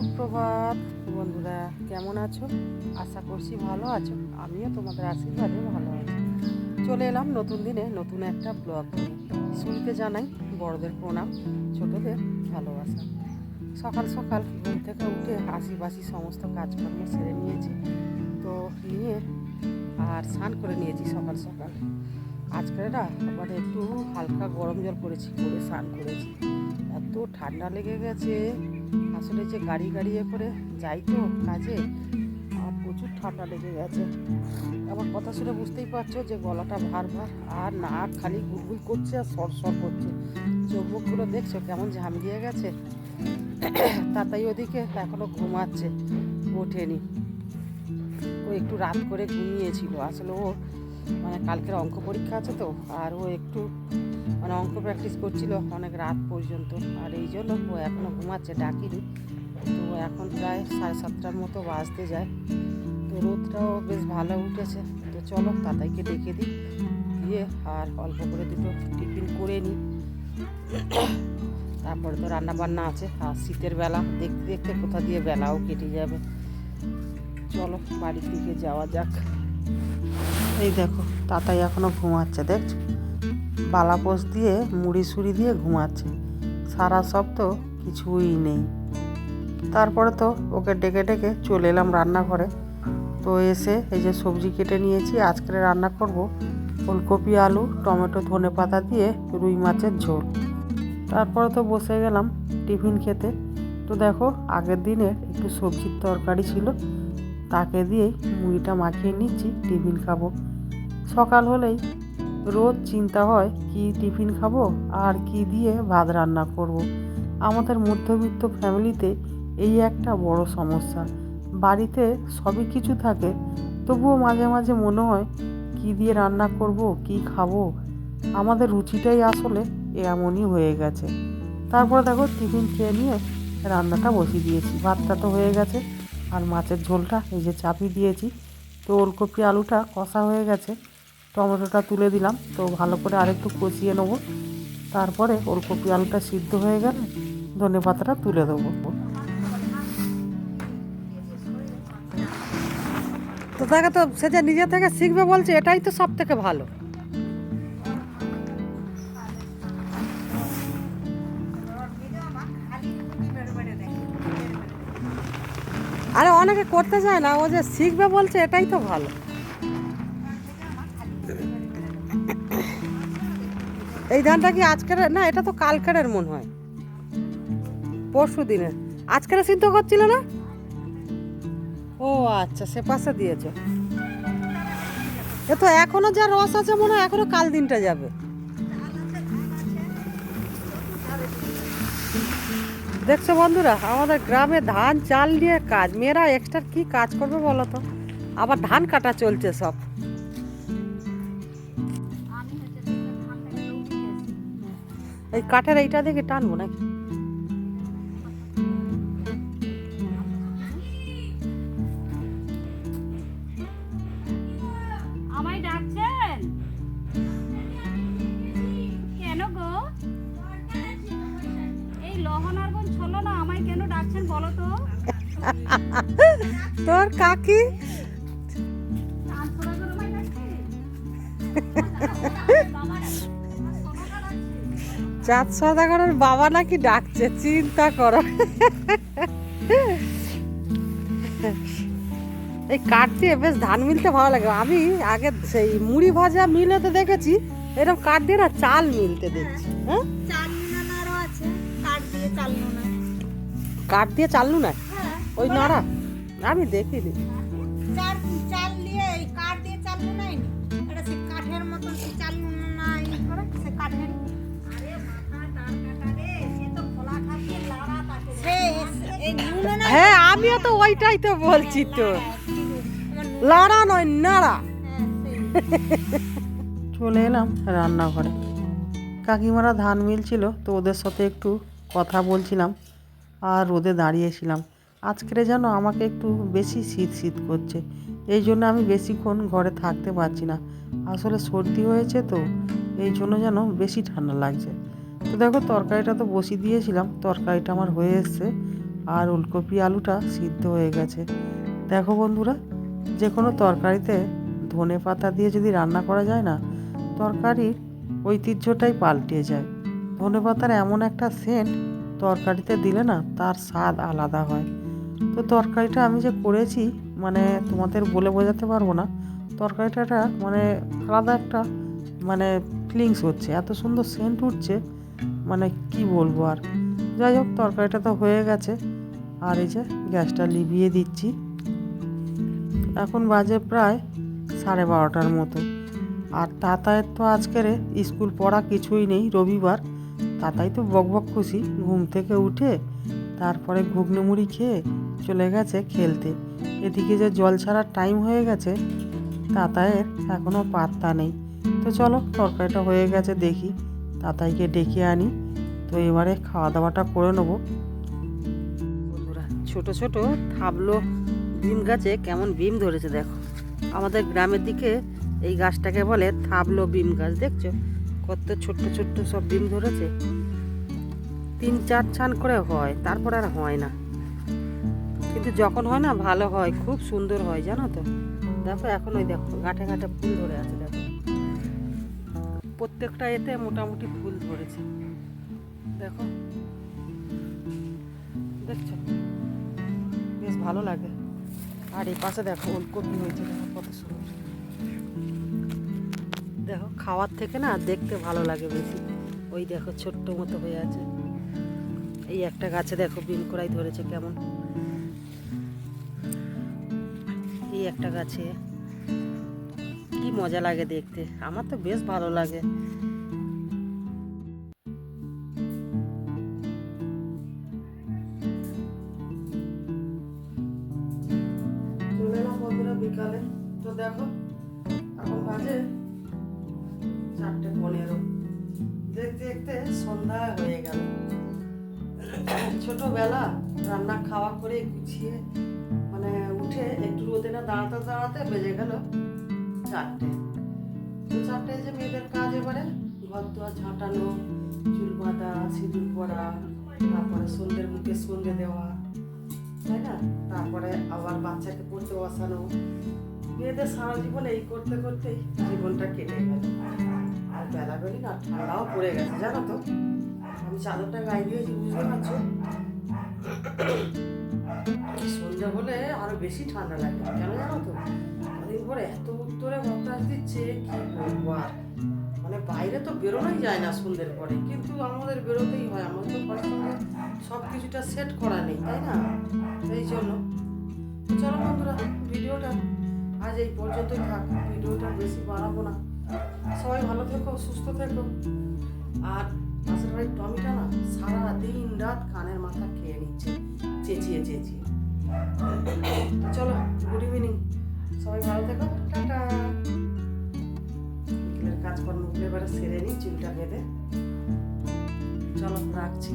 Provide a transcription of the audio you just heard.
সুপ্রভাত বন্ধুরা, কেমন আছো? আশা করছি ভালো আছো। আমিও তোমাদের আশীর্বাদে ভালো আছি। চলে এলাম নতুন দিনে নতুন একটা ব্লগ নিয়ে। শুরুতে জানাই বড়দের প্রণাম, ছোটদের ভালোবাসা। সকাল সকাল ঘুম থেকে উঠে আশিবাসি সমস্ত কাজকর্ম সেরে নিয়েছি, তো নিয়ে আর স্নান করে নিয়েছি সকাল সকাল। আজকে না আবার একটু হালকা গরম জল করেছি, করে স্নান করেছি। এত ঠান্ডা লেগে গেছে, আসলে যে গাড়ি গাড়িয়ে করে যাই তো কাজে, আর প্রচুর ঠান্ডা লেগে গেছে। আমার কথা শুনে বুঝতেই পারছো যে গলাটা ভার ভার, আর নাক খালি গুলগুল করছে আর সর করছে। চোখ মুখগুলো দেখছো কেমন ঝামিয়ে গেছে। তাতাই ওদিকে এখনো ঘুমাচ্ছে, ওঠেনি। ও একটু রাত করে ঘুমিয়েছিল। আসলে ও কালকের অঙ্ক পরীক্ষা আছে তো, আর ও একটু অঙ্ক প্র্যাকটিস করছিল অনেক রাত পর্যন্ত, আর এই জন্য ও এখনও ঘুমাচ্ছে, ডাকিনি। তো এখন প্রায় 7:30টার মতো বাজতে যায়। তো রোদটাও বেশ ভালো উঠেছে। তো চলো তাতাইকে ডেকে দিই, দিয়ে আর অল্প করে দুটো টিফিন করে নিই। তারপরে তো রান্না বান্না আছে, আর শীতের বেলা দেখতে দেখতে কোথা দিয়ে বেলাও কেটে যাবে। চলো বাড়ির দিকে যাওয়া যাক। এই দেখো তাতাই এখনো ঘুমাচ্ছে, দেখছো? বালাপোষ দিয়ে মুড়ি সুড়ি দিয়ে ঘুমাচ্ছে, সারা সব তো কিছুই নেই। তারপরে তো ওকে ডেকে ডেকে চলে এলাম রান্নাঘরে। তো এসে এই যে সবজি কেটে নিয়েছি। আজকে রান্না করব ফুলকপি, আলু, টমেটো, ধনেপাতা দিয়ে রুই মাছের ঝোল। তারপরে তো বসে গেলাম টিফিন খেতে। তো দেখো আগের দিনের একটু সবজির তরকারি ছিল, তাকে দিয়েই মুড়িটা মাখিয়ে নিচ্ছি, টিফিন খাবো। সকাল হলেই রোজ চিন্তা হয় কি টিফিন খাবো আর কি দিয়ে ভাত রান্না করব। আমাদের মধ্যবিত্ত ফ্যামিলিতে এই একটা বড় সমস্যা। বাড়িতে সবই কিছু থাকে, তবুও মাঝে মাঝে মনে হয় কি দিয়ে রান্না করব, কি খাবো। আমাদের রুচিটাই আসলে এমনই হয়ে গেছে। তারপরে দেখো টিফিন খেয়ে নিয়ে রান্নাটা বসিয়ে দিয়েছি। ভাতটা তো হয়ে গেছে, আর মাছের ঝোলটা এই যে চাপিয়ে দিয়েছি। তো ওলকপি আলুটা কষা হয়ে গেছে, টমেটোটা তুলে দিলাম। তো ভালো করে আরেকটু কষিয়ে নেবো। তারপরে ওলকপি আলুটা সিদ্ধ হয়ে গেলে ধনেপাতাটা তুলে দেবো। তো দেখো তো সে যে নিজে থেকে শিখবে বলছে, এটাই তো সব থেকে ভালো। আরে অনেকে করতে চায় না, ও যে শিখবে বলছে, এটাই তো ভালো। এই ধানটা কি আজকের না? এটা তো কালকের মনে হয়, পরশু দিনের। আজকের সিদ্ধ করছিল না? ও আচ্ছা, সে পাশে দিয়েছ। এ তো এখনো যা রস আছে মনে হয় এখনো কাল দিনটা যাবে। দেখছো বন্ধুরা, আমাদের গ্রামে ধান চাল নিয়ে কাজ, মেয়েরা এক্সট্রা কি কাজ করবে বলো তো? আবার ধান কাটা চলছে সব। এই কাঠের এইটা দেখে টানবো নাকি? আমায় ডাকছেন কেন গো? এই লহনারগঞ্জ ছলো না, আমায় কেন ডাকছেন বলো তো? তোর কাকি চাঁদ সদাগরের বাবা নাকি ডাকছে, চিন্তা করো। এই কাঠ দিয়ে বেশ ধান মিলতে ভালো লাগে। আমি আগে সেই মুড়ি ভাজা মিলতে দেখেছি, এরকম কাঠ দিয়ে না চাল মিলতে দেখছি। হ্যাঁ, কাঠ দিয়ে চাল নুনা, ওই নাড়া আমি দেখিনি। হ্যাঁ, আমিও তো ওইটাই তো বলছি, তো লাড়া নয় নাড়া। চলে এলাম রান্নাঘরে। কাকিমারা ধান মিলছিল, তো ওদের সাথে একটু কথা বলছিলাম আর রোদে দাঁড়িয়েছিলাম। আজকের যেন আমাকে একটু বেশি শীত শীত করছে, এই জন্য আমি বেশিক্ষণ ঘরে থাকতে পারছি না। আসলে সর্দি হয়েছে তো, এই জন্য যেন বেশি ঠান্ডা লাগছে। তো দেখো তরকারিটা তো বসিয়ে দিয়েছিলাম, তরকারিটা আমার হয়ে এসছে। আর ওলকপি আলুটা সিদ্ধ হয়ে গেছে। দেখো বন্ধুরা, যে কোনো তরকারিতে ধনে পাতা দিয়ে যদি রান্না করা যায় না, তরকারির ঐতিহ্যটাই পাল্টে যায়। ধনে পাতার এমন একটা সেন্ট তরকারিতে দিলে না তার স্বাদ আলাদা হয়। তো তরকারিটা আমি যে করেছি মানে তোমাদের বলে বোঝাতে পারবো না। তরকারিটা মানে আলাদা একটা মানে ফিলিংস হচ্ছে, এত সুন্দর সেন্ট উঠছে, মানে কি বলবো আর। যাই হোক, তরকারিটা তো হয়ে গেছে, আর এই যে গ্যাসটা লিভিয়ে দিচ্ছি। এখন বাজে প্রায় 12:30টার মতো। আর তাতায়ের তো আজকের স্কুল পড়া কিছুই নেই, রবিবার। তাতাই তো বকবক খুশি, ঘুম থেকে উঠে তারপরে ঘুগনি মুড়ি খেয়ে চলে গেছে খেলতে। এদিকে যে জল ছাড়ার টাইম হয়ে গেছে, তাতায়ের এখনও পাত্তা নেই। তো চলো, তরকারিটা হয়ে গেছে, দেখি তাতাইকে ডেকে আনি। তো এবারে খাওয়া দাওয়াটা করে নেবো। বন্ধুরা, ছোট ছোট থাবলো বিম গাছে কেমন বিম ধরেছে দেখো। আমাদের গ্রামের দিকে এই গাছটাকে বলে থাবলো বিম গাছ। দেখছো কত ছোট্ট ছোট্ট সব বিম ধরেছে। 3-4 ছান করে হয়, তারপর আর হয় না। কিন্তু যখন হয় না ভালো হয়, খুব সুন্দর হয় জানো তো। দেখো এখন ওই দেখো গাঁঠে গাঁঠে ফুল ধরে আছে। দেখো প্রত্যেকটা এতে মোটামুটি ফুল ধরেছে। দেখো, দেখছো বেশ ভালো লাগে। আর এই পাশে দেখো ওলকপি হয়েছে, দেখো কত সুন্দর। দেখো খাওয়ার থেকে না দেখতে ভালো লাগে বেশি। ওই দেখো ছোট্ট মতো হয়ে আছে। এই একটা গাছে দেখো বিম করাই ধরেছে কেমন। এই একটা গাছে কি মজা লাগে দেখতে, আমার তো বেশ ভালো লাগে। চলে এলাম বন্ধুরা বিকালে। তো দেখো এখন বাজে 4:15। দেখতে দেখতে সন্ধ্যা হয়ে গেল। ছোটবেলা রান্না খাওয়া করে গুছিয়ে মানে উঠে একটু রোদে না দাঁড়াতে দাঁড়াতে বেজে গেল 4টে। তো 4টে যে মেয়েদের কাজ, এবারে ঘর দোয়ার ঝাঁটানো, চুল বাঁধা, সিঁদুর পরা, তারপরে সন্ধ্যের মুখে সন্ধ্যে দেওয়া, তাই না? তারপরে আবার বাচ্চাকে পড়তে বসানো। মেয়েদের সারা জীবন এই করতে করতেই জীবনটা কেটে গেল। আর বেলাবেলি না ঠান্ডাও পড়ে গেছে জানো তো। আমি চাদরটা গায়ে দিয়েছি, বুঝতে পারছো? সন্ধ্যা হলে আরো বেশি ঠান্ডা লাগে, কেন জানো তো? কদিন পরে এত উত্তরে বাতাস দিচ্ছে, কি বলবো আর। মানে বাইরে তো বেরোনোই যায় না সন্ধ্যের পরে, কিন্তু আমাদের বেরোতেই হয়। আমাদের তো ঘরের সঙ্গে সব কিছুটা সেট করা নেই, তাই না? এই জন্য চলো বন্ধুরা, ভিডিওটা আজ এই পর্যন্তই থাক। ভিডিওটা বেশি বাড়াবো না। সবাই ভালো থেকো, সুস্থ থেকো। আর পাশের বাড়ির টমিটা না সারা দিন রাত কানের মাথা খেয়ে নিচ্ছে চেঁচিয়ে চেঁচিয়ে। চলো, গুড ইভিনিং, সবাই ভালো থেকো, টাটা। বিকেলের কাজকর্মগুলো এবারে সেরে নিই, চুলটা বেঁধে। চলো রাখছি।